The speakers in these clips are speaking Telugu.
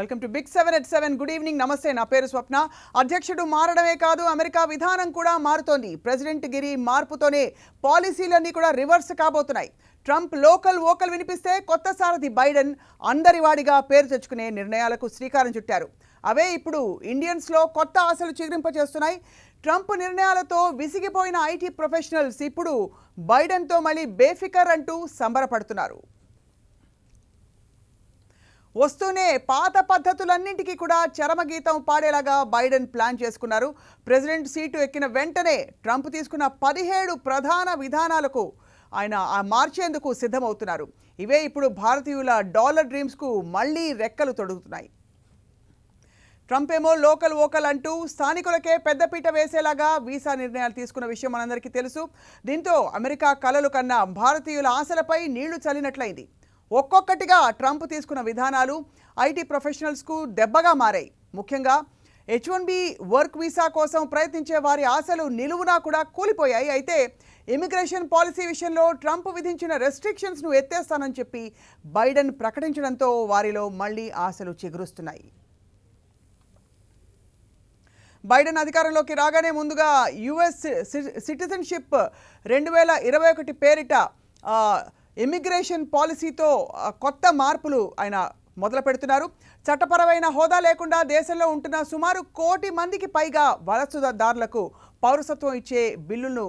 Welcome to big 7 at 7. Good evening, నమస్తే. నా పేరు స్వప్న. అధ్యక్షుడు మారడమే కాదు, అమెరికా విధానం కూడా మారుతోంది. ప్రెసిడెంట్ గిరి మార్పుతోనే పాలసీలన్నీ కూడా రివర్స్ కాబోతున్నాయి. ట్రంప్ లోకల్ వోకల్ వినిపిస్తే కొత్త సారథి బైడెన్ అందరివాడిగా పేరు తెచ్చుకునే నిర్ణయాలకు శ్రీకారం చుట్టారు. అవే ఇప్పుడు ఇండియన్స్లో కొత్త ఆశలు చిగురింపచేస్తున్నాయి. ట్రంప్ నిర్ణయాలతో విసిగిపోయిన ఐటీ ప్రొఫెషనల్స్ ఇప్పుడు బైడెన్తో మళ్ళీ బేఫికర్ అంటూ సంబరపడుతున్నారు. వస్తూనే పాత పద్ధతులన్నింటికీ కూడా చరమగీతం పాడేలాగా బైడెన్ ప్లాన్ చేసుకున్నారు. ప్రెసిడెంట్ సీటు ఎక్కిన వెంటనే ట్రంప్ తీసుకున్న 17 ప్రధాన విధానాలకు ఆయన మార్చేందుకు సిద్ధమవుతున్నారు. ఇవే ఇప్పుడు భారతీయుల డాలర్ డ్రీమ్స్కు మళ్లీ రెక్కలు తొడుగుతున్నాయి. ట్రంప్ ఏమో లోకల్ వోకల్ అంటూ స్థానికులకే పెద్దపీట వేసేలాగా వీసా నిర్ణయాలు తీసుకున్న విషయం మనందరికీ తెలుసు. దీంతో అమెరికా కలలు కన్నా భారతీయుల ఆశలపై నీళ్లు చల్లినట్లయింది. ఒక్కొక్కటిగా ట్రంప్ తీసుకున్న విధానాలు ఐటీ ప్రొఫెషనల్స్కు దెబ్బగా మారాయి. ముఖ్యంగా H-1B వర్క్ వీసా కోసం ప్రయత్నించే వారి ఆశలు నిలువునా కూడా కూలిపోయాయి. అయితే ఇమిగ్రేషన్ పాలసీ విషయంలో ట్రంప్ విధించిన రెస్ట్రిక్షన్స్ను ఎత్తేస్తానని చెప్పి బైడెన్ ప్రకటించడంతో వారిలో మళ్లీ ఆశలు చిగురుస్తున్నాయి. బైడెన్ అధికారంలోకి రాగానే ముందుగా యుఎస్ సిటిజన్షిప్ 2021 పేరిట ఇమిగ్రేషన్ పాలసీతో కొత్త మార్పులు ఆయన మొదలు పెడుతున్నారు. చట్టపరమైన హోదా లేకుండా దేశంలో ఉంటున్న సుమారు 1 కోటి మందికి పైగా వలసదారులకు పౌరసత్వం ఇచ్చే బిల్లును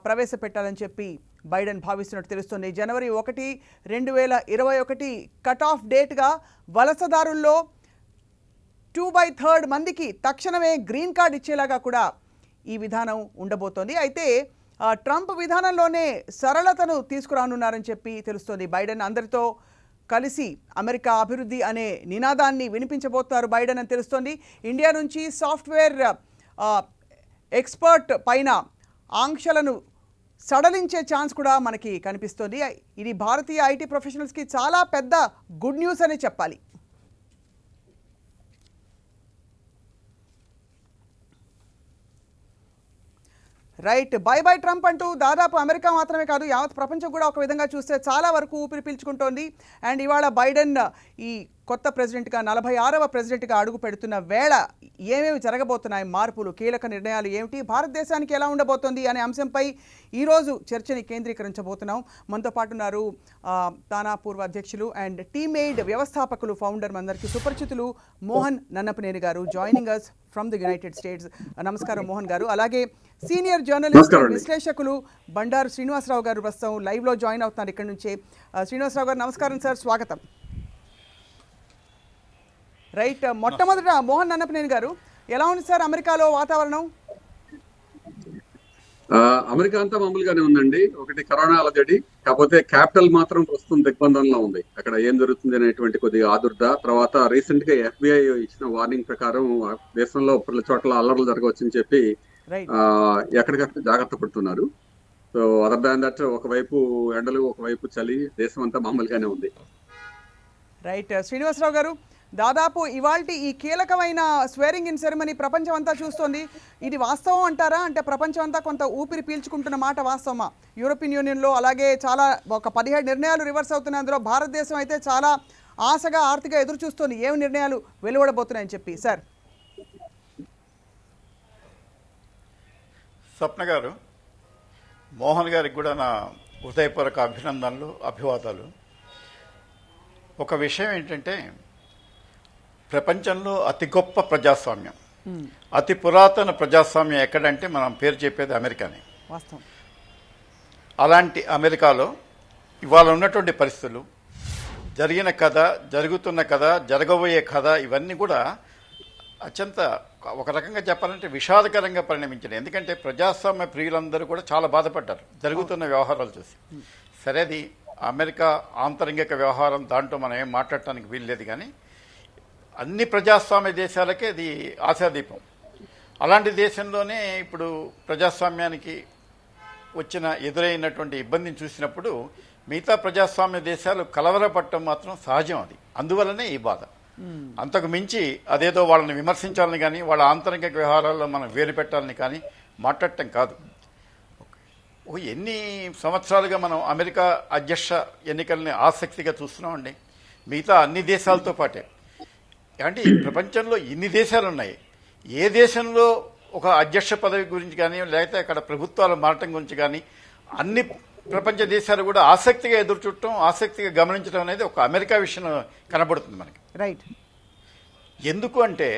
ప్రవేశపెట్టాలని చెప్పి బైడెన్ భావిస్తున్నట్టు తెలుస్తుంది. జనవరి 1, 2021 కట్ ఆఫ్ డేట్గా వలసదారుల్లో 2/3 మందికి తక్షణమే గ్రీన్ కార్డ్ ఇచ్చేలాగా కూడా ఈ విధానం ఉండబోతోంది. అయితే ట్రంప్ విధానంలోనే సరళతను తీసుకురానున్నారని చెప్పి తెలుస్తోంది. బైడెన్ అందరితో కలిసి అమెరికా అభివృద్ధి అనే నినాదాన్ని వినిపించబోతున్నారు బైడెన్ అని తెలుస్తోంది. ఇండియా నుంచి సాఫ్ట్వేర్ ఎక్స్పర్ట్ పైన ఆంక్షలను సడలించే ఛాన్స్ కూడా మనకి కనిపిస్తోంది. ఇది భారతీయ ఐటీ ప్రొఫెషనల్స్కి చాలా పెద్ద గుడ్ న్యూస్ అనే చెప్పాలి. రైట్, బై బై ట్రంప్ అంటూ దాదాపు అమెరికా మాత్రమే కాదు యావత్ ప్రపంచం కూడా ఒక విధంగా చూస్తే చాలా వరకు ఊపిరి పీల్చుకుంటోంది. అండ్ ఇవాళ బైడెన్ ఈ కొత్త ప్రెసిడెంట్గా 46వ ప్రెసిడెంట్గా అడుగు పెడుతున్న వేళ ఏమేమి జరగబోతున్నాయి, మార్పులు, కీలక నిర్ణయాలు ఏమిటి, భారతదేశానికి ఎలా ఉండబోతోంది అనే అంశంపై ఈరోజు చర్చని కేంద్రీకరించబోతున్నాం. మనతో పాటు ఉన్నారు తానా పూర్వ అధ్యక్షులు అండ్ టీమేడ్ వ్యవస్థాపకులు, ఫౌండర్, మనందరికీ సుపరిచితులు Mohan Nannapaneni garu, joining us from the United States. నమస్కారం మోహన్ గారు. అలాగే సీనియర్ జర్నలిస్ట్, విశ్లేషకులు బండారు శ్రీనివాసరావు గారు ప్రస్తుతం లైవ్లో జాయిన్ అవుతున్నారు ఇక్కడ నుంచే. శ్రీనివాసరావు గారు నమస్కారం సార్, స్వాగతం. రైట్, మొట్టమొదట మోహన్ నన్నపనేని గారు, ఎలా ఉంది సార్ అమెరికాలో వాతావరణం? అమెరికా అంతా మామూలుగానే ఉందండి. ఒకటి కరోనా అలజడి, కాకపోతే క్యాపిటల్ మాత్రం ప్రస్తుతం దిగ్బంధంలో ఉంది. అక్కడ ఏం జరుగుతుంది అనేటువంటి కొద్దిగా ఆదుర్ద. తర్వాత రీసెంట్ గా FBI ఇచ్చిన వార్నింగ్ ప్రకారం దేశంలో ప్రతి చోట్ల అల్లర్లు జరగవచ్చని చెప్పి ఎక్కడికక్కడ జాగ్రత్త పడుతున్నారు. సో అదర్ దాన్ దట్, ఒకవైపు ఎండలు, ఒకవైపు చలి, దేశం అంతా మామూలుగానే ఉంది. రైట్, శ్రీనివాసరావు గారు, దాదాపు ఇవాల్టి ఈ కీలకమైన స్వేరింగ్ ఇన్ సెరమనీ ప్రపంచం అంతా చూస్తోంది. ఇది వాస్తవం అంటారా? అంటే ప్రపంచం అంతా కొంత ఊపిరి పీల్చుకుంటున్న మాట వాస్తవమా? యూరోపియన్ యూనియన్లో అలాగే చాలా ఒక 17 నిర్ణయాలు రివర్స్ అవుతున్నాయి. అందులో భారతదేశం అయితే చాలా ఆశగా, ఆర్థిక ఎదురు చూస్తోంది ఏం నిర్ణయాలు వెలువడబోతున్నాయని చెప్పి. సార్ స్వప్న గారు, మోహన్ గారికి కూడా నా హృదయపూర్వక అభినందనలు, అభివాదాలు. ఒక విషయం ఏంటంటే, ప్రపంచంలో అతి గొప్ప ప్రజాస్వామ్యం, అతి పురాతన ప్రజాస్వామ్యం ఎక్కడంటే మనం పేరు చెప్పేది అమెరికానే. వాస్తవం. అలాంటి అమెరికాలో ఇవాళ ఉన్నటువంటి పరిస్థితులు, జరిగిన కథ, జరుగుతున్న కథ, జరగబోయే కథ, ఇవన్నీ కూడా అత్యంత ఒక రకంగా చెప్పాలంటే విషాదకరంగా పరిణమించినాయి. ఎందుకంటే ప్రజాస్వామ్య ప్రియులందరూ కూడా చాలా బాధపడ్డారు జరుగుతున్న వ్యవహారాలు చూసి. సరే, అది అమెరికా ఆంతరంగిక వ్యవహారం, దాంట్లో మనం ఏం మాట్లాడటానికి వీల్లేదు. కానీ అన్ని ప్రజాస్వామ్య దేశాలకే అది ఆశాదీపం. అలాంటి దేశంలోనే ఇప్పుడు ప్రజాస్వామ్యానికి ఎదురైనటువంటి ఇబ్బందిని చూసినప్పుడు మిగతా ప్రజాస్వామ్య దేశాలు కలవరపడటం మాత్రం సహజం. అది అందువల్లనే ఈ బాధ. అంతకు మించి అదేదో వాళ్ళని విమర్శించాలని కానీ, వాళ్ళ ఆంతరిక వ్యవహారాల్లో మనం వేలు పెట్టాలని కానీ మాట్లాడటం కాదు. ఎన్ని సంవత్సరాలుగా మనం అమెరికా అధ్యక్ష ఎన్నికల్ని ఆసక్తిగా చూస్తున్నామండి. మిగతా అన్ని దేశాలతో పాటే అంటే ఈ ప్రపంచంలో ఇన్ని దేశాలు ఉన్నాయి. ఏ దేశంలో ఒక అధ్యక్ష పదవి గురించి కానీ లేకపోతే అక్కడ ప్రభుత్వాలు మారటం గురించి కానీ అన్ని ప్రపంచ దేశాలు కూడా ఆసక్తిగా ఎదురు చూడటం, ఆసక్తిగా గమనించడం అనేది ఒక అమెరికా విషయం కనబడుతుంది మనకి. రైట్. ఎందుకు అంటే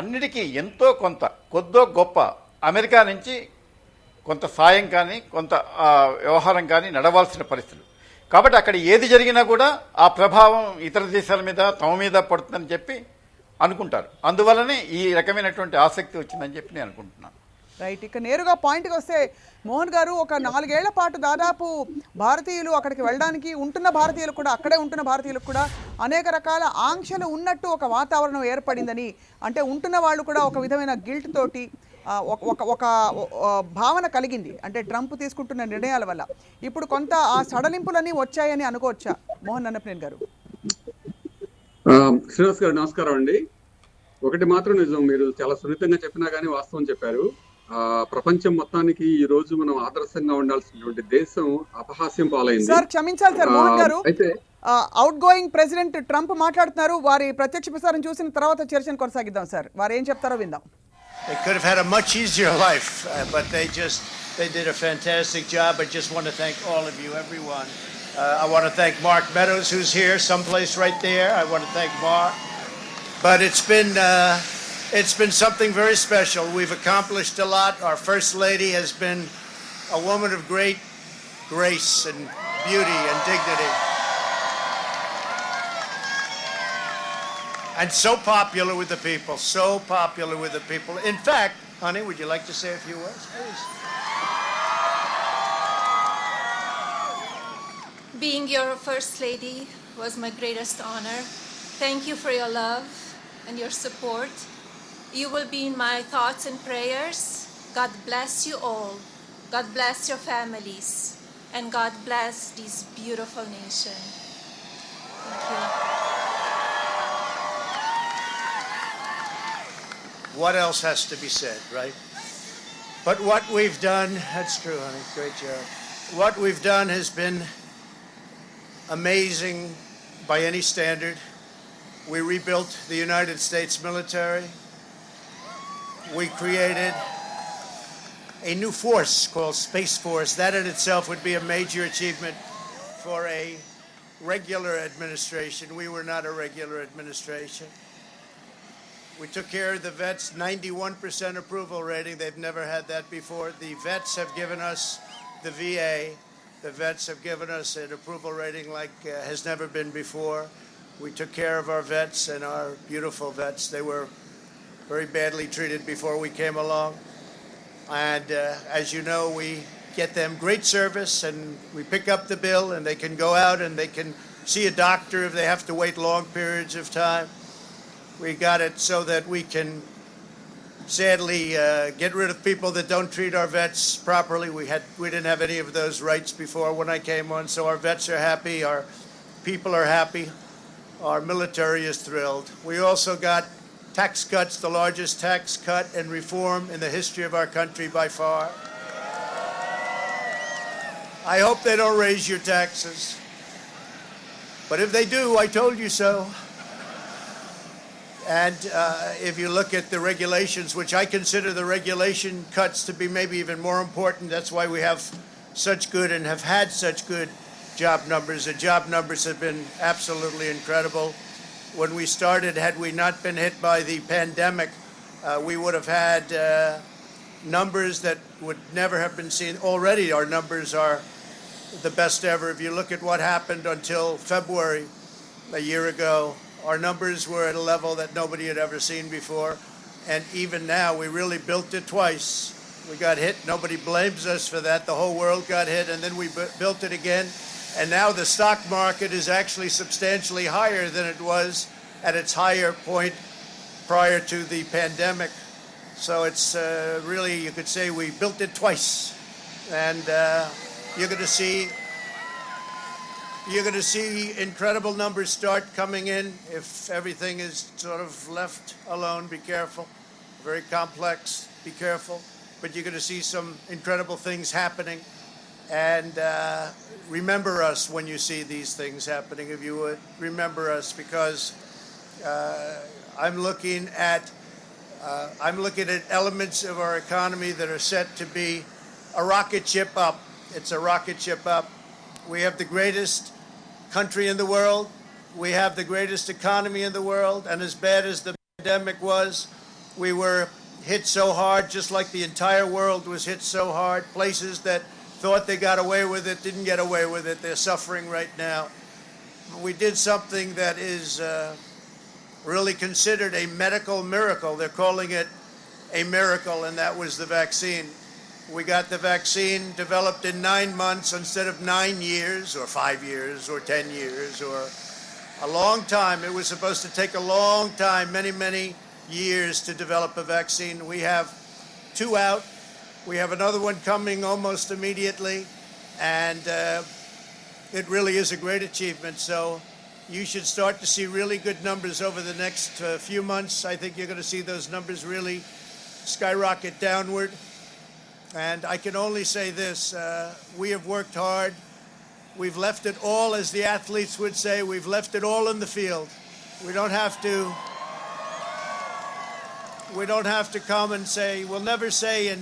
అన్నిటికీ ఎంతో కొంత కొద్దో గొప్ప అమెరికా నుంచి కొంత సాయం కానీ కొంత వ్యవహారం కానీ నడవాల్సిన పరిస్థితులు. కాబట్టి అక్కడ ఏది జరిగినా కూడా ఆ ప్రభావం ఇతర దేశాల మీద తమ మీద పడుతుందని చెప్పి అనుకుంటారు. అందువల్లనే ఈ రకమైనటువంటి ఆసక్తి వచ్చిందని చెప్పి నేను అనుకుంటున్నాను. రైట్. ఇక నేరుగా పాయింట్కి వస్తే మోహన్ గారు, ఒక 4 ఏళ్ల పాటు దాదాపు భారతీయులు అక్కడికి వెళ్ళడానికి ఉంటున్న భారతీయులు కూడా, అక్కడే ఉంటున్న భారతీయులకు కూడా అనేక రకాల ఆంక్షలు ఉన్నట్టు ఒక వాతావరణం ఏర్పడిందని, అంటే ఉంటున్న వాళ్ళు కూడా ఒక విధమైన గిల్ట్ తోటి ఒక భావన కలిగింది, అంటే ట్రంప్ తీసుకుంటున్న నిర్ణయాల వల్ల. ఇప్పుడు కొంత ఆ సడలింపులన్నీ వచ్చాయని అనుకోవచ్చా మోహన్ నన్నపనేని గారు? శ్రీనివాస్ గారు నమస్కారం అండి. ఒకటి మాత్రం నిజం, మీరు చాలా సున్నితంగా చెప్పినా కానీ వాస్తవం చెప్పారు. ప్రపంచం మొత్తానికి ఈ రోజు మనం ఆదర్శంగా ఉండాల్సినటువంటి దేశం అపహాస్యం పాలైంది. సార్ క్షమించాలి సార్ మోహన్ గారు, అయితే అవుట్ గోయింగ్ ప్రెసిడెంట్ ట్రంప్ మాట్లాడుతున్నారు. వారి ప్రత్యక్ష ప్రసారం చూసిన తర్వాత చర్చను కొనసాగిద్దాం సార్. వారు ఏం చెప్తారో విందాం. They could have had a much easier life, but they did a fantastic job. I just want to thank all of you, everyone. I want to thank Mark Meadows, who's here, someplace right there. I want to thank Mark. But it's been something very special. We've accomplished a lot. Our First Lady has been a woman of great grace and beauty and dignity. And so popular with the people, so popular with the people. In fact, honey, would you like to say a few words, please? Being your First Lady was my greatest honor. Thank you for your love and your support. You will be in my thoughts and prayers. God bless you all. God bless your families. And God bless this beautiful nation. Thank you. What else has to be said, right? But what we've done, that's true, honey, great job. What we've done has been amazing by any standard. We rebuilt the United States military. We created a new force called Space Force. That in itself would be a major achievement for a regular administration. We were not a regular administration. We took care of the vets, 91% approval rating. They've never had that before. The vets have given us, the VA, the vets have given us an approval rating like has never been before. We took care of our vets and our beautiful vets. They were very badly treated before we came along. And as you know, we get them great service and we pick up the bill and they can go out and they can see a doctor if they have to wait long periods of time. We got it so that we can sadly get rid of people that don't treat our vets properly. We didn't have any of those rights before when I came on, so our vets are happy, our people are happy, our military is thrilled. We also got tax cuts, the largest tax cut and reform in the history of our country by far. I hope they don't raise your taxes, but if they do, I told you so. And if you look at the regulations, which I consider the regulation cuts to be maybe even more important, that's why we have such good and have had such good job numbers. The job numbers have been absolutely incredible. When we started, had we not been hit by the pandemic, we would have had numbers that would never have been seen. Already our numbers are the best ever. If you look at what happened until February a year ago, our numbers were at a level that nobody had ever seen before. And even now, we really built it twice. We got hit. Nobody blames us for that. The whole world got hit, and then we built it again. And now the stock market is actually substantially higher than it was at its higher point prior to the pandemic. So it's really, you could say we built it twice. And you're going to see incredible numbers start coming in if everything is sort of left alone. Be careful. Very complex. Be careful. But you're going to see some incredible things happening. And remember us when you see these things happening, if you would. Remember us, because I'm looking at elements of our economy that are set to be a rocket ship up. It's a rocket ship up. We have the greatest country in the world. We have the greatest economy in the world. And as bad as the pandemic was, we were hit so hard, just like the entire world was hit so hard. Places that thought they got away with it didn't get away with it. They're suffering right now. We did something that is really considered a medical miracle. They're calling it a miracle, and that was the vaccine. We got the vaccine developed in 9 months instead of 9 years or 5 years or 10 years or a long time. It was supposed to take a long time, many, many years to develop a vaccine. We have 2 out. We have another one coming almost immediately, and it really is a great achievement. So you should start to see really good numbers over the next few months. I think you're going to see those numbers really skyrocket downward. And I can only say this, we have worked hard. We've left it all, as the athletes would say, we've left it all in the field. We don't have to come and say, we'll never say in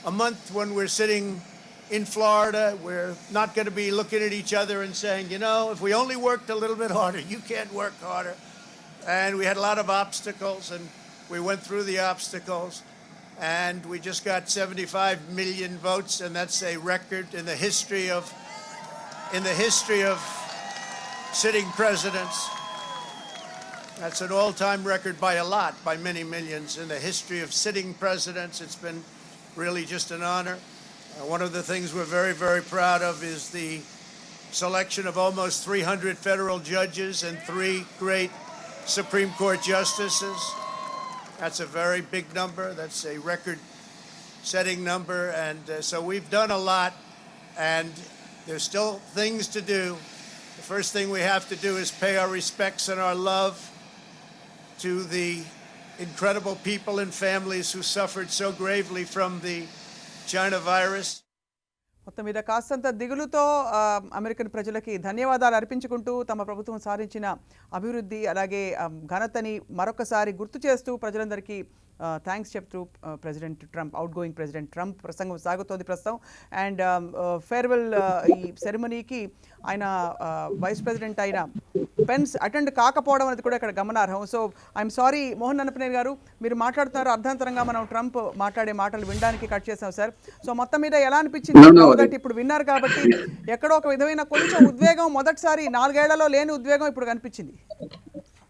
a month when we're sitting in Florida, we're not going to be looking at each other and saying, you know, if we only worked a little bit harder, you can't work harder. And we had a lot of obstacles, and we went through the obstacles, and we just got 75 million votes, and that's a record in the history of sitting presidents. That's an all-time record by a lot, by many millions in the history of sitting presidents. It's been really just an honor. One of the things we're very, very proud of is the selection of almost 300 federal judges and 3 great Supreme Court justices. That's a very big number. That's a record-setting number. And so we've done a lot, and there's still things to do. The first thing we have to do is pay our respects and our love to the incredible people and families who suffered so gravely from the China virus. మొత్తం మీద కాస్తంత దిగులుతో అమెరికన్ ప్రజలకి ధన్యవాదాలు అర్పించుకుంటూ తమ ప్రభుత్వం సాధించిన అభివృద్ధి అలాగే ఘనతని మరొకసారి గుర్తు చేస్తూ ప్రజలందరికీ థ్యాంక్స్ చెప్తూ president Trump outgoing president Trump ప్రసంగం సాగుతోంది ప్రస్తుతం. అండ్ ఫేర్వెల్ ఈ సెరమనీకి ఆయన వైస్ ప్రెసిడెంట్ అయిన పెన్స్ అటెండ్ కాకపోవడం అనేది కూడా ఇక్కడ గమనార్హం. So I'm sorry Mohan Nannapaneni గారు, మీరు మాట్లాడుతున్నారు అర్ధాంతరంగా మనం ట్రంప్ మాట్లాడే మాటలు వినడానికి కట్ చేసాం సార్. సో మొత్తం మీద ఎలా అనిపించింది? ఇప్పుడు విన్నారు కాబట్టి ఎక్కడో ఒక విధమైన కొంచెం ఉద్వేగం, మొదటిసారి 4 ఏళ్లలో లేని ఉద్వేగం ఇప్పుడు కనిపించింది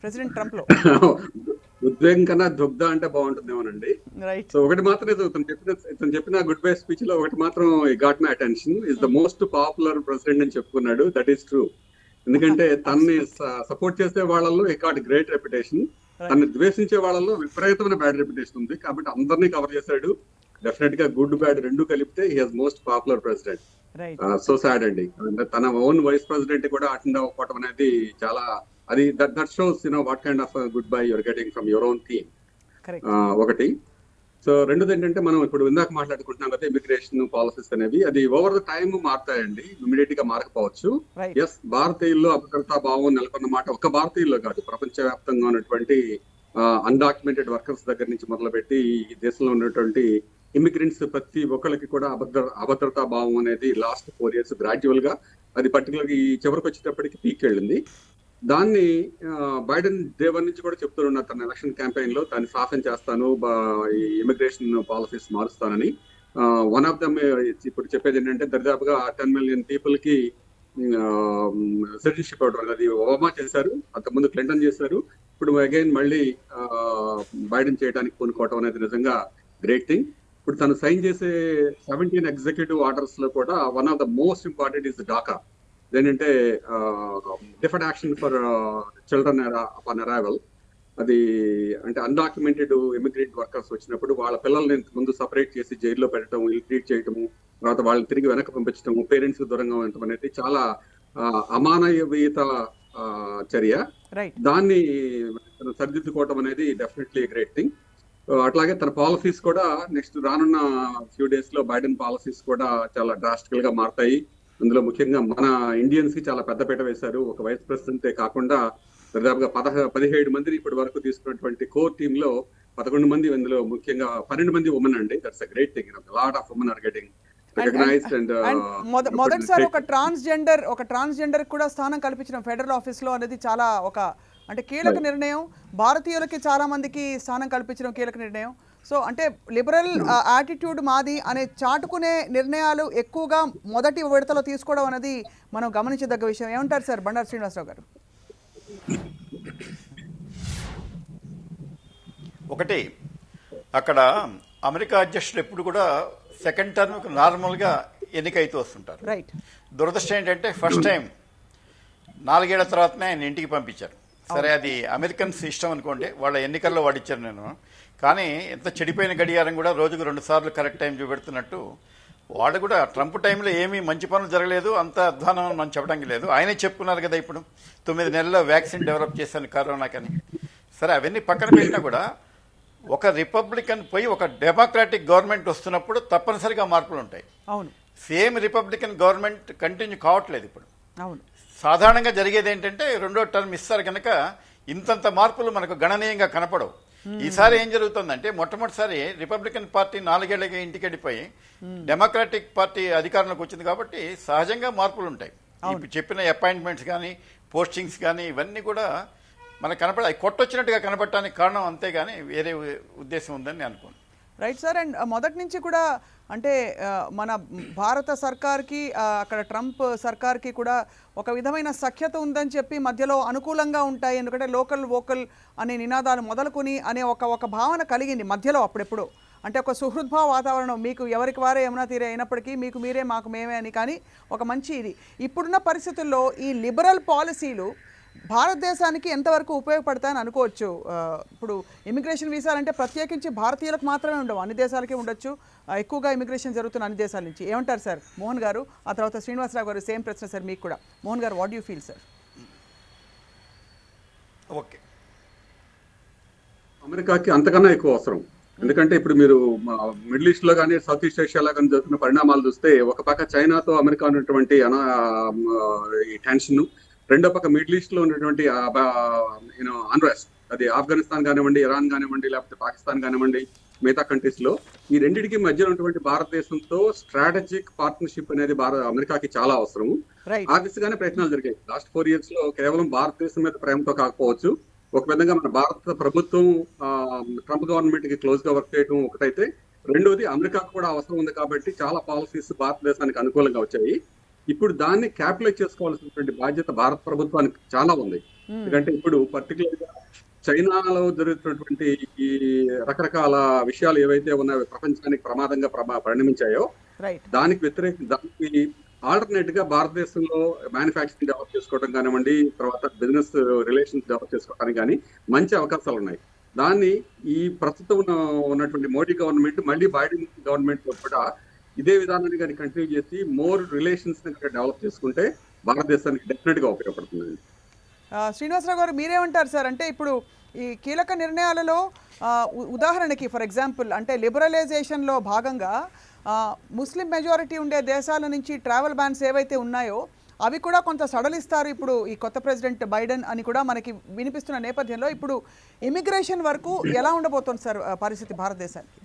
ప్రెసిడెంట్ ట్రంప్ లో. ఉద్వేగం కన్నా దుగ్ధ అంటే బాగుంటుందేమోనండి. సో ఒకటి మాత్రం ఇతను చెప్పిన గుడ్ బై స్పీచ్ లో ఒకటి మాత్రం got my attention, is the most popular president అని చెప్పుకున్నాడు. That is true. ఎందుకంటే తనని సపోర్ట్ చేసే వాళ్ళలో హి గాట్ గ్రేట్ రెప్యుటేషన్, తనని ద్వేషించే వాళ్ళలో విపరీతమైన బ్యాడ్ రెప్యుటేషన్ ఉంది. కాబట్టి అందరినీ కవర్ చేశాడు. డెఫినెట్ గా గుడ్ బ్యాడ్ రెండు కలిపితే he has most popular president. So sad అండి. తన ఓన్ వైస్ ప్రెసిడెంట్ కూడా అటెండ్ అవ్వకపోవడం అనేది చాలా, అది that shows what kind of good bye your getting from your own team. ఒకటి. సో రెండోది ఏంటంటే మనం ఇప్పుడు ఇందాక మాట్లాడుకుంటున్నాం కదా ఇమిగ్రేషన్ పాలసీస్ అనేవి, అది ఓవర్ ద టైమ్ మారుతాయండి, ఇమీడియట్ గా మారకపోవచ్చు. ఎస్, భారతీయుల్లో అభద్రతా భావం నెలకొన్న మాట ఒక్క భారతీయుల్లో కాదు, ప్రపంచవ్యాప్తంగా ఉన్నటువంటి అన్డాక్యుమెంటెడ్ వర్కర్స్ దగ్గర నుంచి మొదలుపెట్టి ఈ దేశంలో ఉన్నటువంటి ఇమిగ్రెంట్స్ ప్రతి ఒక్కరికి కూడా అభద్రతా భావం అనేది లాస్ట్ 4 years గ్రాడ్యువల్ గా, అది పర్టికులర్ గా ఈ చివరికి వచ్చేటప్పటికి పీక్ వెళ్ళింది. దాన్ని బైడెన్ డే 1 నుంచి కూడా చెప్తున్నారు తన ఎలక్షన్ క్యాంపెయిన్ లో, దాన్ని సాఫెన్ చేస్తాను, ఈ ఇమిగ్రేషన్ పాలసీస్ మారుస్తానని. వన్ ఆఫ్ దమ్ ఇప్పుడు చెప్పేది ఏంటంటే దరిదాపుగా 10 million పీపుల్ కి సిటిజన్షిప్ ఇవ్వడం, అది ఒబామా చేశారు, అంతకుముందు క్లింటన్ చేశారు, ఇప్పుడు అగైన్ మళ్ళీ బైడెన్ చేయడానికి పూనుకోవటం అనేది నిజంగా గ్రేట్ థింగ్. ఇప్పుడు తను సైన్ చేసే 17 ఎగ్జిక్యూటివ్ ఆర్డర్స్ లో కూడా one of the most important is DACA. ఏంటంటే different action for children upon arrival. అది అంటే అన్డాక్యుమెంటెడ్ ఇమిగ్రెంట్ వర్కర్స్ వచ్చినప్పుడు వాళ్ళ పిల్లల్ని ముందు సపరేట్ చేసి జైల్లో పెట్టడం, ట్రీట్ చేయటము, తర్వాత వాళ్ళని తిరిగి వెనక్కి పంపించడం, పేరెంట్స్ కి దూరంగా ఉండటం అనేది చాలా అమానవీయత చర్య. దాన్ని సరిదిద్దుకోవటం అనేది డెఫినెట్లీ గ్రేట్ థింగ్. అట్లాగే తన పాలసీస్ కూడా నెక్స్ట్ రానున్న ఫ్యూ డేస్ లో బైడెన్ పాలసీస్ కూడా చాలా డ్రాస్టికల్ గా మారుతాయి. అందులో ముఖ్యంగా మన ఇండియన్స్ కి చాలా పెద్దపీట వేశారు. ఒక వైస్ ప్రెసిడెంటే కాకుండా దాదాపుగా 17 మందిని ఇప్పటి వరకు తీసుకున్నటువంటి కోర్ టీమ్ లో 11 మంది, ఇందులో ముఖ్యంగా 12 మంది ఉమెన్ అండి. That's a great thing. Lot of women are getting recognised. And మొదటిసారి ఒక ట్రాన్స్జెండర్ కూడా స్థానం కల్పించడం ఫెడరల్ ఆఫీస్ లో అనేది చాలా అంటే కీలక నిర్ణయం. భారతీయులకి చాలా మందికి స్థానం కల్పించడం కీలక నిర్ణయం. సో అంటే లిబరల్ యాటిట్యూడ్ మాది అనే చాటుకునే నిర్ణయాలు ఎక్కువగా మొదటి విడతలో తీసుకోవడం అనేది మనం గమనించదగ్గ విషయం. ఏమంటారు సార్ బండారు శ్రీనివాసరావు గారు? ఒకటి, అక్కడ అమెరికా అధ్యక్షుడు ఎప్పుడు కూడా సెకండ్ టర్మ్కి నార్మల్గా ఎన్నికైతూ వస్తుంటారు. రైట్. దురదృష్టం ఏంటంటే ఫస్ట్ టైం 4 ఏళ్ల తర్వాతనే ఆయన ఇంటికి పంపించారు. సరే, అది అమెరికన్స్ ఇష్టం అనుకోండి, వాళ్ళ ఎన్నికల్లో వాడిచ్చారు నేను. కానీ ఎంత చెడిపోయిన గడియారం కూడా రోజుకు 2 సార్లు కరెక్ట్ టైం చూపెడుతున్నట్టు వాళ్ళు కూడా ట్రంప్ టైంలో ఏమీ మంచి పనులు జరగలేదు, అంత అధ్వానం మనం చెప్పడానికి లేదు. ఆయనే చెప్పుకున్నారు కదా ఇప్పుడు 9 నెలల్లో వ్యాక్సిన్ డెవలప్ చేశాను కరోనాకని. సరే, అవన్నీ పక్కన పెట్టినా కూడా ఒక రిపబ్లికన్ పోయి ఒక డెమోక్రాటిక్ గవర్నమెంట్ వస్తున్నప్పుడు తప్పనిసరిగా మార్పులు ఉంటాయి. అవును. సేమ్ రిపబ్లికన్ గవర్నమెంట్ కంటిన్యూ కావట్లేదు ఇప్పుడు. అవును. సాధారణంగా జరిగేది ఏంటంటే 2వ టర్మ్ ఇస్తారు కనుక ఇంతంత మార్పులు మనకు గణనీయంగా కనపడవు. ఈసారి ఏం జరుగుతుందంటే మొట్టమొదటిసారి రిపబ్లికన్ పార్టీ 4 ఏళ్ళకి ఇంటికి వెళ్ళిపోయి డెమోక్రాటిక్ పార్టీ అధికారంలోకి వచ్చింది కాబట్టి సహజంగా మార్పులు ఉంటాయి. ఇప్పుడు చెప్పిన అపాయింట్మెంట్స్ కానీ పోస్టింగ్స్ కానీ ఇవన్నీ కూడా మనకు కనపడాలి. కొట్టొచ్చినట్టుగా కనపడటానికి కారణం, అంతేగాని వేరే ఉద్దేశం ఉందని నేను అనుకోను. Right sir. అండ్ మొదటి నుంచి కూడా అంటే మన భారత సర్కార్కి అక్కడ ట్రంప్ సర్కార్కి కూడా ఒక విధమైన సఖ్యత ఉందని చెప్పి మధ్యలో అనుకూలంగా ఉంటాయి. ఎందుకంటే లోకల్ వోకల్ అనే నినాదాలు మొదలుకొని అనే ఒక భావన కలిగింది మధ్యలో అప్పుడెప్పుడు. అంటే ఒక సుహృద్భావ వాతావరణం, మీకు ఎవరికి వారే యమునా తీరే అయినప్పటికీ మీకు మీరే మాకు మేమే అని. కానీ ఒక మంచి ఇది ఇప్పుడున్న పరిస్థితుల్లో ఈ లిబరల్ పాలసీలు భారతదేశానికి ఎంతవరకు ఉపయోగపడతాయని అనుకోవచ్చు? ఇప్పుడు ఇమిగ్రేషన్ వీసాలు అంటే ప్రత్యేకించి భారతీయులకు మాత్రమే ఉండవు, అన్ని దేశాలకే ఉండొచ్చు. ఎక్కువగా ఇమిగ్రేషన్ జరుగుతున్న అన్ని దేశాల నుంచి. ఏమంటారు సార్ మోహన్ గారు? ఆ తర్వాత శ్రీనివాసరావు గారు సేమ్ ప్రశ్న సార్ మీకు కూడా. మోహన్ గారు, what you feel sir? Okay, అమెరికాకి అంతకన్నా ఎక్కువ అవసరం. ఎందుకంటే ఇప్పుడు మీరు మిడిల్ ఈస్ట్ లో కానీ సౌత్ ఈస్ట్ ఏషియాలో కానీ జరుగుతున్న పరిణామాలు చూస్తే ఒక పక్క చైనాతో అమెరికా ఉన్నటువంటి ఈ టెన్షన్, రెండో పక్క మిడిల్ ఈస్ట్ లో ఉన్నటువంటి అన్రెస్ట్, అది ఆఫ్ఘనిస్తాన్ కానివ్వండి, ఇరాన్ కానివ్వండి, లేకపోతే పాకిస్తాన్ కానివ్వండి, మిగతా కంట్రీస్ లో ఈ రెండింటికి మధ్య ఉన్నటువంటి భారతదేశంతో స్ట్రాటజిక్ పార్ట్నర్షిప్ అనేది అమెరికాకి చాలా అవసరం. ఆ దిశగానే ప్రయత్నాలు జరిగాయి లాస్ట్ 4 years లో. కేవలం భారతదేశం మీద ప్రేమతో కాకపోవచ్చు, ఒక విధంగా మన భారత ప్రభుత్వం ట్రంప్ గవర్నమెంట్ కి క్లోజ్ గా వర్క్ చేయడం ఒకటైతే, రెండోది అమెరికాకు కూడా అవసరం ఉంది కాబట్టి చాలా పాలసీస్ భారతదేశానికి అనుకూలంగా వచ్చాయి. ఇప్పుడు దాన్ని క్యాపిటలైజ్ చేసుకోవాల్సినటువంటి బాధ్యత భారత ప్రభుత్వానికి చాలా ఉంది. ఎందుకంటే ఇప్పుడు పర్టికులర్ గా చైనాలో జరుగుతున్నటువంటి ఈ రకరకాల విషయాలు ఏవైతే ఉన్నాయో ప్రపంచానికి ప్రమాదంగా పరిణమించాయో, దానికి ఆల్టర్నేట్ గా భారతదేశంలో మ్యానుఫ్యాక్చరింగ్ డెవలప్ చేసుకోవడం కానివ్వండి, తర్వాత బిజినెస్ రిలేషన్స్ డెవలప్ చేసుకోవడానికి కానీ మంచి అవకాశాలు ఉన్నాయి. దాన్ని ఈ ప్రస్తుతం ఉన్నటువంటి మోడీ గవర్నమెంట్ మళ్ళీ బైడెన్ గవర్నమెంట్ కూడా ఇదే విధానాన్ని కానీ కంటిన్యూ చేసి మోర్ రిలేషన్స్ డెవలప్ చేసుకుంటే భారతదేశానికి డెఫినెట్ గా ఉపయోగపడుతుంది. శ్రీనివాసరావు గారు, మీరేమంటారు సార్? అంటే ఇప్పుడు ఈ కీలక నిర్ణయాలలో ఉదాహరణకి ఫర్ ఎగ్జాంపుల్ అంటే లిబరలైజేషన్లో భాగంగా ముస్లిం మెజారిటీ ఉండే దేశాల నుంచి ట్రావెల్ బ్యాన్స్ ఏవైతే ఉన్నాయో అవి కూడా కొంత సడలిస్తారు ఇప్పుడు ఈ కొత్త ప్రెసిడెంట్ బైడెన్ అని కూడా మనకి వినిపిస్తున్న నేపథ్యంలో ఇప్పుడు ఇమిగ్రేషన్ వరకు ఎలా ఉండబోతోంది సార్ పరిస్థితి భారతదేశానికి?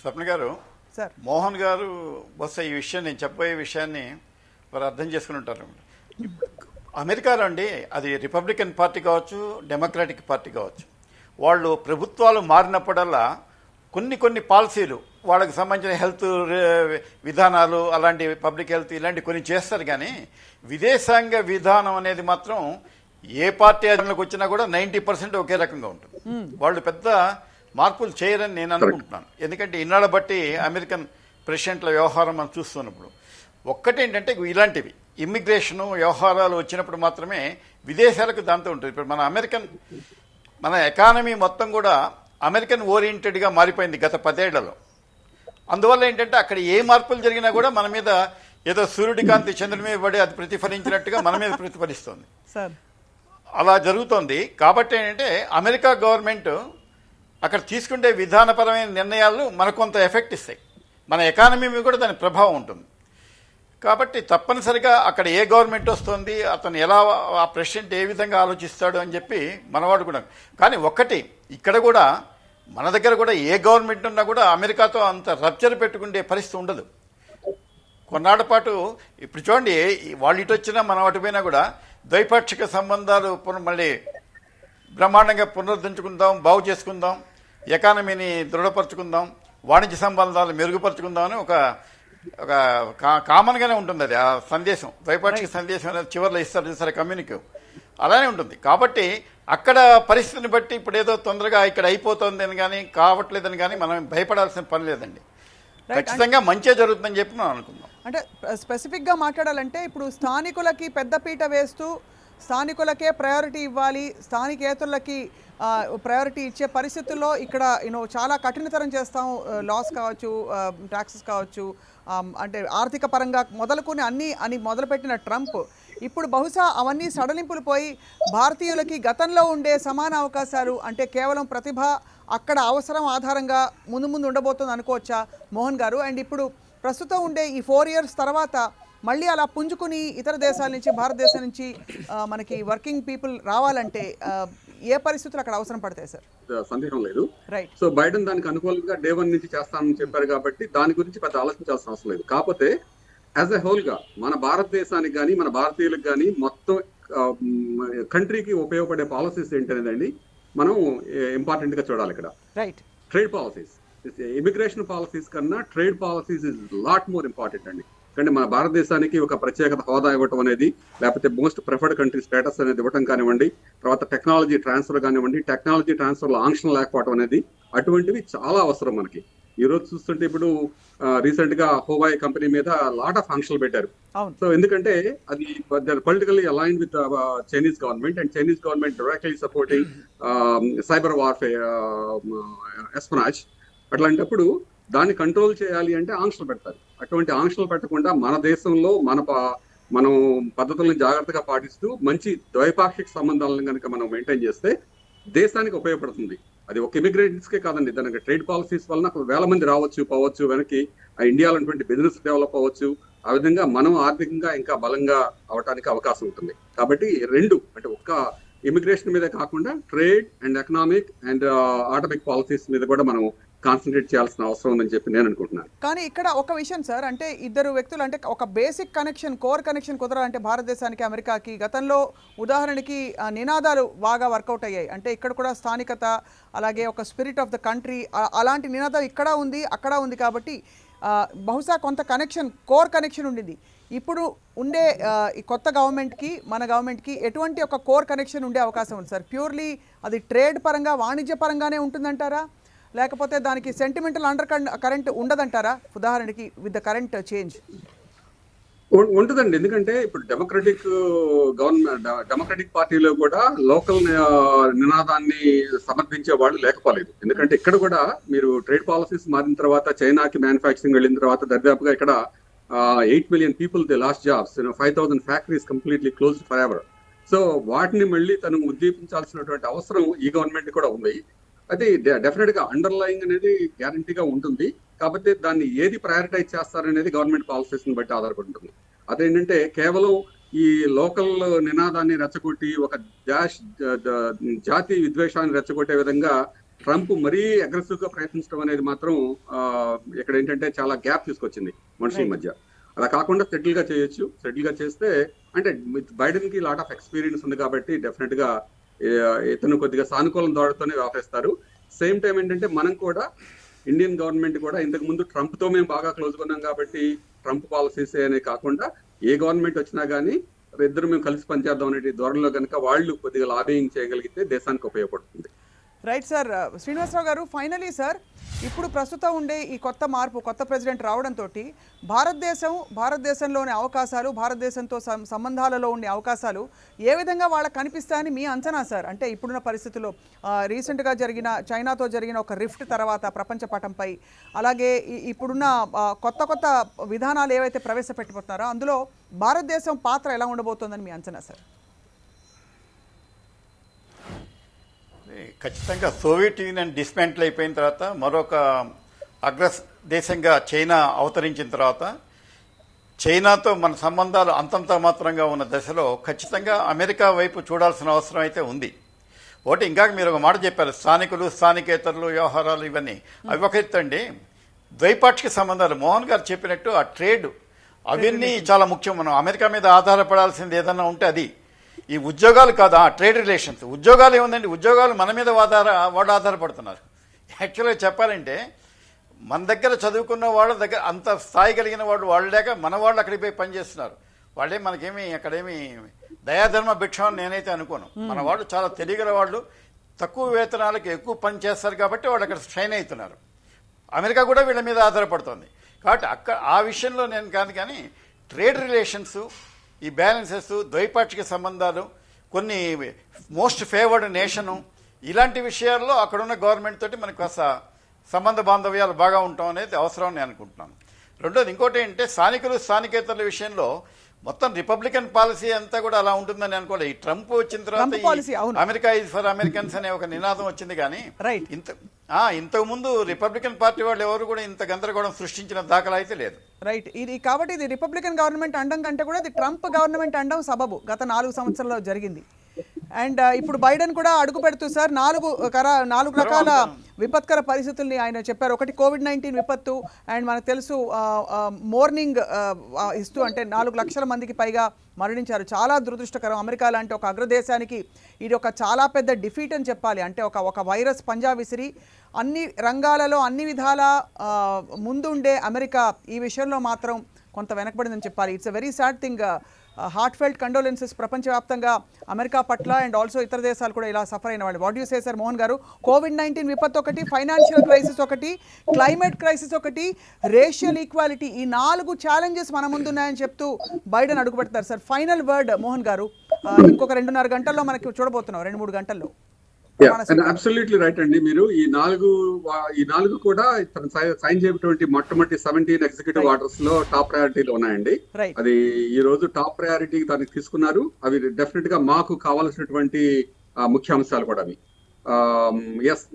స్వప్న గారు, సార్ మోహన్ గారు బహుశా ఈ విషయం, నేను చెప్పబోయే విషయాన్ని వారు అర్థం చేసుకుని ఉంటారు. అమెరికాలో అండి, అది రిపబ్లికన్ పార్టీ కావచ్చు, డెమోక్రాటిక్ పార్టీ కావచ్చు, వాళ్ళు ప్రభుత్వాలు మారినప్పుడల్లా కొన్ని పాలసీలు వాళ్ళకి సంబంధించిన హెల్త్ విధానాలు, అలాంటి పబ్లిక్ హెల్త్ ఇలాంటి కొన్ని చేస్తారు. కానీ విదేశాంగ విధానం అనేది మాత్రం ఏ పార్టీ అధికారంలోకి వచ్చినా కూడా 90% ఒకే రకంగా ఉంటుంది. వాళ్ళు పెద్ద మార్పులు చేయరని నేను అనుకుంటున్నాను. ఎందుకంటే ఇన్నాళ్ళ బట్టి అమెరికన్ ప్రెసిడెంట్ల వ్యవహారం మనం చూస్తున్నప్పుడు ఒక్కటేంటంటే ఇలాంటివి ఇమ్మిగ్రేషను వ్యవహారాలు వచ్చినప్పుడు మాత్రమే విదేశాలకు దాంతో ఉంటుంది. ఇప్పుడు మన ఎకానమీ మొత్తం కూడా అమెరికన్ ఓరియంటెడ్గా మారిపోయింది గత 10 ఏళ్లలో. అందువల్ల ఏంటంటే అక్కడ ఏ మార్పులు జరిగినా కూడా మన మీద ఏదో సూర్యుడి కాంతి చంద్రుడి మీద పడి అది ప్రతిఫలించినట్టుగా మన మీద ప్రతిఫలిస్తుంది. అలా జరుగుతోంది. కాబట్టి ఏంటంటే అమెరికా గవర్నమెంట్ అక్కడ తీసుకుంటే విధానపరమైన నిర్ణయాలు మనకు కొంత ఎఫెక్ట్ ఇస్తాయి. మన ఎకానమీ మీద కూడా దాని ప్రభావం ఉంటుంది. కాబట్టి తప్పనిసరిగా అక్కడ ఏ గవర్నమెంట్ వస్తుంది, అతను ఎలా, ఆ ప్రెసిడెంట్ ఏ విధంగా ఆలోచిస్తాడు అని చెప్పి మనవాడు కూడా. కానీ ఒక్కటి ఇక్కడ కూడా మన దగ్గర కూడా ఏ గవర్నమెంట్ ఉన్నా కూడా అమెరికాతో అంత రప్చర్ పెట్టుకునే పరిస్థితి ఉండదు. కొన్నాళ్ళ పాటు ఇప్పుడు చూడండి, వాళ్ళు ఇటు వచ్చినా మనం అటు పోయినా కూడా ద్వైపాక్షిక సంబంధాలు మళ్ళీ బ్రహ్మాండంగా పునరుద్ధరించుకుందాం, బాగు చేసుకుందాం, ఎకానమీని దృఢపరచుకుందాం, వాణిజ్య సంబంధాలు మెరుగుపరచుకుందాం అని ఒక కామన్గానే ఉంటుంది. అది ఆ సందేశం, ద్వైపాక్షిక సందేశం అనేది చివరిలో ఇస్తారు సరే కమ్యూనికేవ్, అలానే ఉంటుంది. కాబట్టి అక్కడ పరిస్థితిని బట్టి ఇప్పుడు ఏదో తొందరగా ఇక్కడ అయిపోతుంది అని కానీ కావట్లేదని కానీ మనం భయపడాల్సిన పని లేదండి. ఖచ్చితంగా మంచిగా జరుగుతుందని చెప్పి మనం అనుకుందాం. అంటే స్పెసిఫిక్గా మాట్లాడాలంటే ఇప్పుడు స్థానికులకి పెద్దపీట వేస్తూ స్థానికులకే ప్రయారిటీ ఇవ్వాలి, స్థానికేతరులకి ప్రయారిటీ ఇచ్చే పరిస్థితుల్లో ఇక్కడ చాలా కఠినతరం చేస్తాం, లాస్ కావచ్చు, ట్యాక్సెస్ కావచ్చు, అంటే ఆర్థిక పరంగా మొదలుకొని అన్నీ అని మొదలుపెట్టిన ట్రంప్ ఇప్పుడు బహుశా అవన్నీ సడలింపులు పోయి భారతీయులకి గతంలో ఉండే సమాన అవకాశాలు, అంటే కేవలం ప్రతిభ అక్కడ అవసరం ఆధారంగా ముందు ముందు ఉండబోతుంది అనుకోవచ్చా మోహన్ గారు? అండ్ ఇప్పుడు ప్రస్తుతం ఉండే ఈ 4 years తర్వాత మళ్ళీ అలా పుంజుకుని ఇతర దేశాల నుంచి, భారతదేశం నుంచి మనకి వర్కింగ్ పీపుల్ రావాలంటే ఏ పరిస్థితులు అక్కడ అవసరం పడతాయి సార్? సందేహం లేదు. రైట్. సో బైడెన్ దానికి అనుకూలంగా డే 1 నుంచి చేస్తానని చెప్పారు కాబట్టి దాని గురించి పెద్ద ఆలోచించాల్సిన అవసరం లేదు. కాకపోతే యాజ్ ఎ హోల్ గా మన భారతదేశానికి కానీ మన భారతీయులకు కానీ మొత్తం కంట్రీకి ఉపయోగపడే పాలసీస్ ఏంటనేదండి మనం ఇంపార్టెంట్ గా చూడాలి ఇక్కడ. Right. Trade policies, immigration policies కన్నా trade policies is lot more important అండి. ఎందుకంటే మన భారతదేశానికి ఒక ప్రత్యేకత హోదా ఇవ్వటం అనేది, లేకపోతే మోస్ట్ ప్రిఫర్డ్ కంట్రీ స్టేటస్ అనేది ఇవ్వటం కానివ్వండి, తర్వాత టెక్నాలజీ ట్రాన్స్ఫర్ కానివ్వండి, టెక్నాలజీ ట్రాన్స్ఫర్ లో ఆంక్షలు లేకపోవడం అనేది, అటువంటివి చాలా అవసరం మనకి. ఈ రోజు చూస్తుంటే ఇప్పుడు రీసెంట్ గా హోవాయ్ కంపెనీ మీద లాట్ ఆఫ్ ఆంక్షలు పెట్టారు. సో ఎందుకంటే అది politically aligned with Chinese government, and Chinese government directly supporting cyber warfare, espionage. అట్లాంటప్పుడు దాన్ని కంట్రోల్ చేయాలి అంటే ఆంక్షలు పెడతారు. అటువంటి ఆంక్షలు పెట్టకుండా మన దేశంలో మనం పద్ధతులను జాగ్రత్తగా పాటిస్తూ మంచి ద్వైపాక్షిక సంబంధాలను కనుక మనం మెయింటైన్ చేస్తే దేశానికి ఉపయోగపడుతుంది. అది ఒక ఇమిగ్రేషన్స్ కే కాదండి, దానికి ట్రేడ్ పాలసీస్ వలన వేల మంది రావచ్చు పోవచ్చు, వెనక్కి ఇండియాలో బిజినెస్ డెవలప్ అవ్వచ్చు. ఆ విధంగా మనం ఆర్థికంగా ఇంకా బలంగా అవడానికి అవకాశం ఉంటుంది. కాబట్టి రెండు, అంటే ఒక్క ఇమిగ్రేషన్ మీద కాకుండా trade and economic and atomic policies మీద కూడా మనం కాన్సన్ట్రేట్ చేయాల్సిన అవసరం ఉందని చెప్పి నేను అనుకుంటున్నాను. కానీ ఇక్కడ ఒక విషయం సార్, అంటే ఇద్దరు వ్యక్తులు, అంటే ఒక బేసిక్ కనెక్షన్, కోర్ కనెక్షన్ కుదరాలంటే భారతదేశానికి అమెరికాకి గతంలో ఉదాహరణకి నినాదాలు బాగా వర్కౌట్ అయ్యాయి. అంటే ఇక్కడ కూడా స్థానికత, అలాగే ఒక స్పిరిట్ ఆఫ్ ద కంట్రీ, అలాంటి నినాదాలు ఇక్కడ ఉంది అక్కడ ఉంది. కాబట్టి బహుశా కొంత కనెక్షన్, కోర్ కనెక్షన్ ఉండింది. ఇప్పుడు ఉండే ఈ కొత్త గవర్నమెంట్కి మన గవర్నమెంట్కి ఎటువంటి ఒక కోర్ కనెక్షన్ ఉండే అవకాశం ఉంది సార్? ప్యూర్లీ అది ట్రేడ్ పరంగా, వాణిజ్య పరంగానే ఉంటుందంటారా, లేకపోతే దానికి సెంటిమెంటల్ అండర్ కరెంట్ ఉండదంటారా? ఉదాహరణకి విత్ ద కరెంట్ చేంజ్ ఉంటుందండి. ఎందుకంటే ఇప్పుడు డెమోక్రటిక్ పార్టీలో కూడా లోకల్ నినాదాన్ని సమర్థించే వాళ్ళు లేకపోలేదు. ఎందుకంటే ఇక్కడ కూడా మీరు ట్రేడ్ పాలసీస్ మారిన తర్వాత, చైనాకి మ్యానుఫ్యాక్చరింగ్ వెళ్ళిన తర్వాత దర్దాపుగా ఇక్కడ 8 million people they lost jobs, 5,000 factories completely closed forever. So వాటిని మళ్ళీ తను ఉద్దీపించాల్సినటువంటి అవసరం ఈ గవర్నమెంట్ కూడా ఉంది. అది డెఫినెట్ గా అండర్లయింగ్ అనేది గ్యారంటీగా ఉంటుంది. కాబట్టి దాన్ని ఏది ప్రయారిటైజ్ చేస్తారనేది గవర్నమెంట్ పాలసీస్ ని బట్టి ఆధారపడి ఉంటుంది. అదేంటంటే కేవలం ఈ లోకల్ నినాదాన్ని రెచ్చగొట్టి ఒక జాతి విద్వేషాన్ని రెచ్చగొట్టే విధంగా ట్రంప్ మరీ అగ్రెసివ్ గా ప్రయత్నించడం అనేది మాత్రం ఇక్కడ ఏంటంటే చాలా గ్యాప్ తీసుకొచ్చింది మనుషుల మధ్య. అలా కాకుండా సెటిల్ గా చేయొచ్చు. సెటిల్ గా చేస్తే, అంటే బైడెన్ కి లాట్ ఆఫ్ ఎక్స్పీరియన్స్ ఉంది కాబట్టి డెఫినెట్ గా ఇతను కొద్దిగా సానుకూలం దోడతోనే వ్యవహరిస్తారు. సేమ్ టైం ఏంటంటే మనం కూడా, ఇండియన్ గవర్నమెంట్ కూడా ఇంతకు ముందు ట్రంప్ తో మేము బాగా క్లోజ్ ఉన్నాం కాబట్టి ట్రంప్ పాలసీస్ అనే కాకుండా ఏ గవర్నమెంట్ వచ్చినా కానీ ఇద్దరు మేము కలిసి పనిచేద్దాం అనే ధోరణిలో కనుక వాళ్ళు కొద్దిగా లాబింగ్ చేయగలిగితే దేశానికి ఉపయోగపడుతుంది. Right sir. శ్రీనివాసరావు గారు, ఫైనలీ సార్, ఇప్పుడు ప్రస్తుతం ఉండే ఈ కొత్త మార్పు, కొత్త ప్రెసిడెంట్ రావడంతో భారతదేశంలోని అవకాశాలు, భారతదేశంతో సంబంధాలలో ఉండే అవకాశాలు ఏ విధంగా వాళ్ళకి కనిపిస్తాయని మీ అంచనా సార్? అంటే ఇప్పుడున్న పరిస్థితుల్లో రీసెంట్గా చైనాతో జరిగిన ఒక రిఫ్ట్ తర్వాత ప్రపంచ పటంపై, అలాగే ఇప్పుడున్న కొత్త విధానాలు ఏవైతే ప్రవేశపెట్టబోతున్నారో అందులో భారతదేశం పాత్ర ఎలా ఉండబోతోందని మీ అంచనా సార్? ఖచ్చితంగా సోవియట్ యూనియన్ డిస్మాంటిల్ అయిపోయిన తర్వాత, మరొక దేశంగా చైనా అవతరించిన తర్వాత చైనాతో మన సంబంధాలు అంతంత మాత్రంగా ఉన్న దశలో ఖచ్చితంగా అమెరికా వైపు చూడాల్సిన అవసరం అయితే ఉంది. ఒకటి ఇంకా మీరు ఒక మాట చెప్పారు, స్థానికులు స్థానికేతరులు వ్యవహారాలు ఇవన్నీ అవి ఒక ఎత్తు అండి. ద్వైపాక్షిక సంబంధాలు మోహన్ గారు చెప్పినట్టు ఆ ట్రేడ్ అవన్నీ చాలా ముఖ్యం. మనం అమెరికా మీద ఆధారపడాల్సింది ఏదన్నా ఉంటే అది ఈ ఉద్యోగాలు కాదా, ట్రేడ్ రిలేషన్స్. ఉద్యోగాలు ఏముందండి, ఉద్యోగాలు మన మీద వాళ్ళు ఆధారపడుతున్నారు. యాక్చువల్గా చెప్పాలంటే మన దగ్గర చదువుకున్న వాళ్ళ దగ్గర అంత స్థాయి కలిగిన వాళ్ళు లేక మన వాళ్ళు అక్కడికి పోయి పనిచేస్తున్నారు. వాళ్ళే మనకేమి అక్కడేమి దయాధర్మ భిక్షం నేనైతే అనుకోను. మన వాళ్ళు చాలా తెలియగల వాళ్ళు, తక్కువ వేతనాలకు ఎక్కువ పని చేస్తారు కాబట్టి వాళ్ళు అక్కడ స్ట్రైన్ అవుతున్నారు. అమెరికా కూడా వీళ్ళ మీద ఆధారపడుతుంది. కాబట్టి ఆ విషయంలో నేను కాదు, కానీ ట్రేడ్ రిలేషన్స్, ఈ బ్యాలెన్సెస్, ద్వైపాక్షిక సంబంధాలు, కొన్ని మోస్ట్ ఫేవర్డ్ నేషను, ఇలాంటి విషయాల్లో అక్కడున్న గవర్నమెంట్ తోటి మనకు కాస్త సంబంధ బాంధవ్యాలు బాగా ఉండటం అనేది అవసరం నేను అనుకుంటున్నాను. రెండోది ఇంకోటి ఏంటంటే స్థానికేతరుల విషయంలో మొత్తం రిపబ్లికన్ పాలసీ అంతా కూడా అలా ఉంటుందని అనుకోలేదు. ఈ ట్రంప్ వచ్చిన తర్వాత అమెరికా ఈజ్ ఫర్ అమెరికన్స్ అనే ఒక నినాదం వచ్చింది. కానీ ఇంతకు ముందు రిపబ్లికన్ పార్టీ వాళ్ళు ఎవరు కూడా ఇంత గందరగోళం సృష్టించిన దాఖలా అయితే లేదు. రైట్. కాబట్టి ఇది రిపబ్లికన్ గవర్నమెంట్ అండం కంటే కూడా ఇది ట్రంప్ గవర్నమెంట్ అండం సబబు గత 4 సంవత్సరాల్లో జరిగింది. అండ్ ఇప్పుడు బైడెన్ కూడా అడుగు పెడుతూ సార్ 4 రకాల విపత్కర పరిస్థితుల్ని ఆయన చెప్పారు. ఒకటి కోవిడ్-19 విపత్తు, అండ్ మనకు తెలుసు మార్నింగ్ ఇస్తూ అంటే 4 లక్షల మందికి పైగా మరణించారు. చాలా దురదృష్టకరం. అమెరికా లాంటి ఒక అగ్రదేశానికి ఇది ఒక చాలా పెద్ద డిఫీట్ అని చెప్పాలి. అంటే ఒక వైరస్ పంజా విసిరి అన్ని రంగాలలో అన్ని విధాల ముందుండే అమెరికా ఈ విషయంలో మాత్రం కొంత వెనకబడిందని చెప్పాలి. It's a very sad thing. Heart felt condolences ప్రపంచవ్యాప్తంగా అమెరికా పట్ల అండ్ ఆల్సో ఇతర దేశాలు కూడా ఇలా సఫర్ అయిన వాళ్ళు. What you say sir Mohan గారు? కోవిడ్-19 విపత్తు ఒకటి, ఫైనాన్షియల్ క్రైసిస్ ఒకటి, క్లైమేట్ క్రైసిస్ ఒకటి, రేషియల్ ఈక్వాలిటీ, ఈ 4 ఛాలెంజెస్ మన ముందున్నాయని చెప్తూ బైడెన్ అడుగు పెడతారు సార్. ఫైనల్ వర్డ్ మోహన్ గారు, ఇంకొక 2.5 గంటల్లో మనకి చూడబోతున్నాం, 2-3 గంటల్లో. అబ్సల్యూట్లీ రైట్ అండి. మీరు ఈ నాలుగు కూడా సైన్ చేయటువంటి మొట్టమొదటి 17 ఎగ్జిక్యూటివ్ ఆర్డర్స్ లో టాప్ ప్రయారిటీలో ఉన్నాయండి. అది ఈ రోజు టాప్ ప్రయారిటీ దానికి తీసుకున్నారు. అవి డెఫినెట్ గా మాకు కావాల్సినటువంటి ముఖ్య అంశాలు కూడా అవి.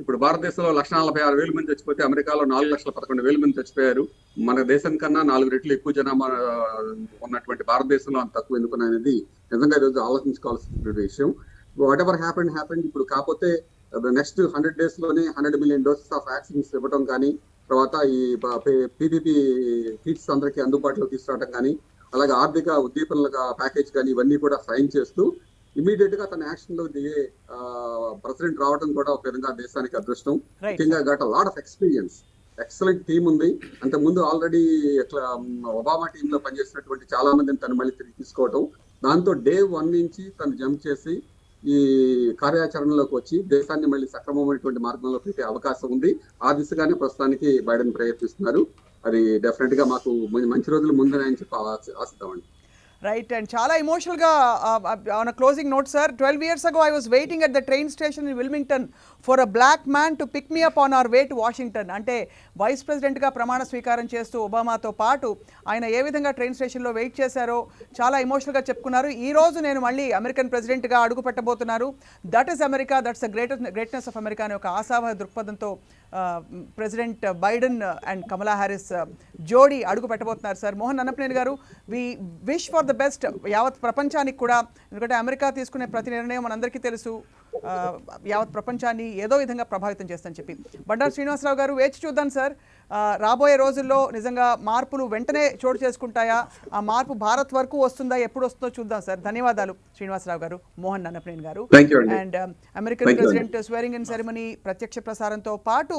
ఇప్పుడు భారతదేశంలో 1,46,000 మంది చచ్చిపోతే అమెరికాలో 4,11,000 మంది చచ్చిపోయారు. మన దేశం కన్నా 4 రెట్లు ఎక్కువ జనాభా ఉన్నటువంటి భారతదేశంలో అంత తక్కువ ఎందుకున్నది నిజంగా ఈరోజు ఆలోచించుకోవాల్సిన విషయం. వాట్ ఎవర్ హ్యాపెండ్ ఇప్పుడు కాకపోతే నెక్స్ట్ 100 days లోనే 100 million doses ఆఫ్ వ్యాక్సిన్స్ ఇవ్వడం కానీ, తర్వాత ఈ PPP కిట్స్ అందరికీ అందుబాటులో తీసుకురావడం కానీ, అలాగే ఆర్థిక ఉద్దీపనల ప్యాకేజ్ కానీ ఇవన్నీ కూడా సైన్ చేస్తూ ఇమీడియట్ గా తన యాక్షన్ లో దిగే ప్రెసిడెంట్ రావడం కూడా ఒక విధంగా దేశానికి అదృష్టం. ముఖ్యంగా gut lot of experience, excellent team ఉంది. అంతకుముందు ఆల్రెడీ ఒబామా టీమ్ లో పనిచేసినటువంటి చాలా మందిని తను మళ్ళీ తిరిగి తీసుకోవడం, దాంతో డే 1 నుంచి తను జంప్ చేసి ఈ కార్యాచరణలోకి వచ్చి దేశాన్ని మళ్ళీ సక్రమమైనటువంటి మార్గంలో పెట్టే అవకాశం ఉంది. ఆ దిశగానే ప్రస్తుతానికి బైడెన్ ప్రయత్నిస్తున్నారు. అది డెఫినెట్ గా మాకు మంచి రోజులు ముందున్నాయని చెప్పి ఆశిద్దామండి. Right, and chala emotional ga on a closing note sir, 12 years ago I was waiting at the train station in Wilmington for a black man to pick me up on our way to Washington. Ante vice president ga pramana swikaram chestu Obama tho paatu ayana ఏ విధంగా ట్రైన్ స్టేషన్ లో వెయిట్ చేశారో చాలా ఎమోషనల్ గా చెప్పుకున్నారు. ఈ రోజు నేను మళ్ళీ అమెరికన్ ప్రెసిడెంట్ గా అడుగు పెట్టబోతున్నారు. That is America, that's the greatness of America అనే ఒక ఆశావాహ దృక్పథంతో president Biden and Kamala Harris జోడీ అడుగు పెట్టబోతున్నారు sir. Mohan Annapaneni garu, we wish for the best యావత్ ప్రపంచానికి కూడా. ఎందుకంటే అమెరికా తీసుకునే ప్రతి నిర్ణయం మనందరికీ తెలుసు యావత్ ప్రపంచాన్ని ఏదో విధంగా ప్రభావితం చేస్తుందని చెప్పి. బండారు శ్రీనివాసరావు గారు, వేచి చూద్దాం సార్. రాబోయే రోజుల్లో నిజంగా మార్పులు వెంటనే చోటు చేసుకుంటాయా, ఆ మార్పు భారత్ వరకు వస్తుందా, ఎప్పుడు వస్తుందో చూద్దాం సార్. ధన్యవాదాలు శ్రీనివాసరావు గారు, మోహన్ అన్నపనేని గారు. And American president స్వేరింగ్ in ceremony ప్రత్యక్ష ప్రసారంతో పాటు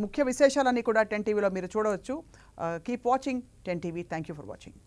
ముఖ్య విశేషాలన్నీ కూడా 10 టీవీలో మీరు చూడవచ్చు. Keep watching 10 TV. Thank you for watching.